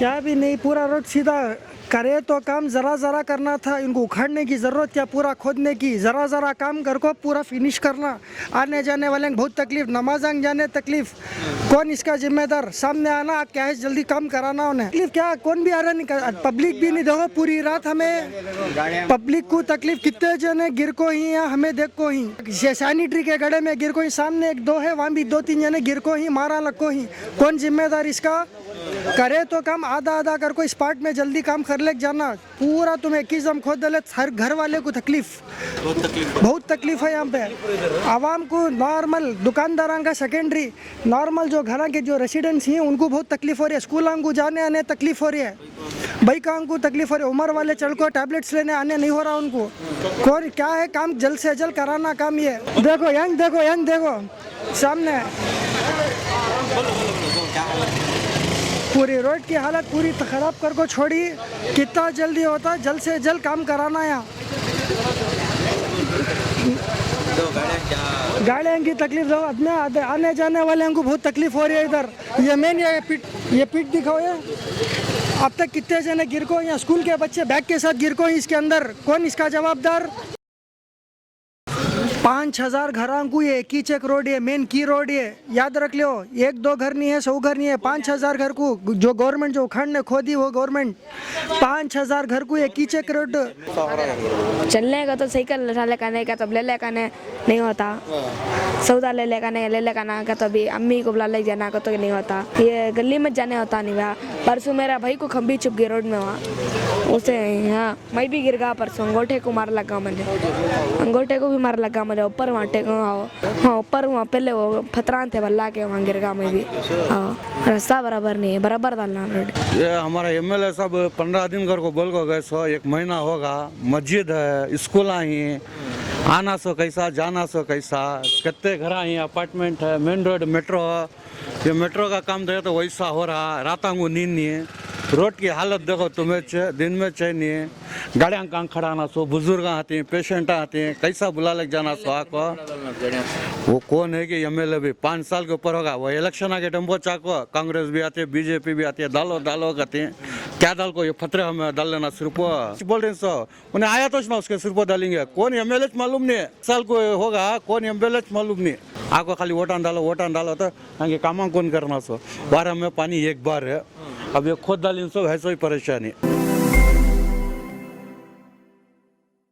क्या भी नहीं, पूरा रोड सीधा करे तो काम ज़रा ज़रा करना था, इनको उखाड़ने की ज़रूरत क्या, पूरा खोदने की, ज़रा ज़रा काम कर को पूरा फिनिश करना। आने जाने वाले को बहुत तकलीफ, नमाज़ांग जाने तकलीफ, कौन इसका जिम्मेदार, सामने आना क्या है, जल्दी काम कराना उन्हें। तकलीफ क्या, कौन भी आ रहा नहीं, पब्लिक भी नहीं, देखो पूरी रात हमें पब्लिक को तकलीफ, कितने जने गिर को ही है, हमें देख को ही सैनिटरी के गड़े में गिर को ही, सामने एक दो है, वहाँ भी 2-3 जने गिर को ही, मारा लग को ही, कौन जिम्मेदार इसका। करे तो काम आधा आधा कर को स्पॉट में जल्दी काम कर ले जाना, पूरा तुम्हें 21 दम खोद दे, हर घर वाले को तकलीफ, बहुत तकलीफ है यहाँ पे। आवाम को नॉर्मल, दुकानदारों का सेकेंडरी, नॉर्मल जो घर के जो रेसिडेंट्स हैं उनको बहुत तकलीफ हो रही है, स्कूलों को जाने आने तकलीफ हो रही है, बाइकों को तकलीफ हो रही है, उम्र वाले चल को टैबलेट्स लेने आने नहीं हो रहा उनको। कौन क्या है काम, जल्द से जल्द कराना काम ये। देखो यंग, देखो सामने पूरी रोड की हालत पूरी ख़राब कर को छोड़ी, कितना जल्दी होता जल्द से जल्द काम कराना। यहाँ गाड़ियों की तकलीफ दो, अपने आने जाने वाले को बहुत तकलीफ हो रही है इधर। ये मेन ये पिट दिखाओ, ये अब तक कितने जने गिर को, यहाँ स्कूल के बच्चे बैग के साथ गिर को ही इसके अंदर, कौन इसका जवाबदार। 5000 घरों को ये एक ही चेक रोड है, मेन की रोड है, याद रख लो, 1-2 घर नहीं है, 100 घर नहीं है, 5000 घर को जो गवर्नमेंट जो उखाड़ने खोदी वो गवर्नमेंट, 5000 घर को एक ही चेक रोड। चलने का तो साइकिल उठा ले खाने का, तब ले ले खाने नहीं होता, सौदा ले ले खाना का, तो अभी अम्मी को बुला ले जाना का तो नहीं होता, ये गली में जाने होता नहीं हुआ। परसों मेरा भाई को खंबी चुप गई रोड में, वहाँ उसे, हाँ मैं भी गिर गया परसों, अंगूठे को मार लगा मुझे, अंगूठे को भी मार लगा मुझे, ऊपर वहाँ टेको, हाँ ऊपर वहाँ पहले वो फतरान थे बल्ला के, वहाँ गिर गया मैं भी। हाँ रास्ता बराबर नहीं है, बराबर डालना रोड। ये हमारा एमएलए साहब 15 दिन कर को बोल को गए, 1 महीना होगा, मस्जिद है, स्कूल ही, आना सो कैसा, जाना सो कैसा, कितने घर ही, अपार्टमेंट है, मेन रोड मेट्रो है, ये मेट्रो का काम देखो तो वैसा हो रहा, रातों को नींद नहीं है, रोड की हालत देखो तुम्हें, दिन में चैन नहीं है, गाड़ियाँ कहाँ खड़ाना सो, बुजुर्ग आते हैं, पेशेंट आते हैं, कैसा बुला लग जाना सो आको। वो कौन है कि एमएलए भी 5 साल के ऊपर होगा, वो इलेक्शन आके डम्बो चाको, कांग्रेस भी आती है, बीजेपी भी आती है, डालो कहते हैं, क्या डाल को ये फतरे हमें डाल लेना, सिर्फ बोल रहे हैं सो, उन्हें आया तो ना उसके सिर्फ डालेंगे, कौन एमएलए मालूम नहीं, साल को होगा कौन एमएलए मालूम नहीं, आपको खाली वोटान डालो तो आगे काम कौन करना सो, 12 में पानी एक बार है, अब ये खुद डालें सो है, सो ही परेशानी।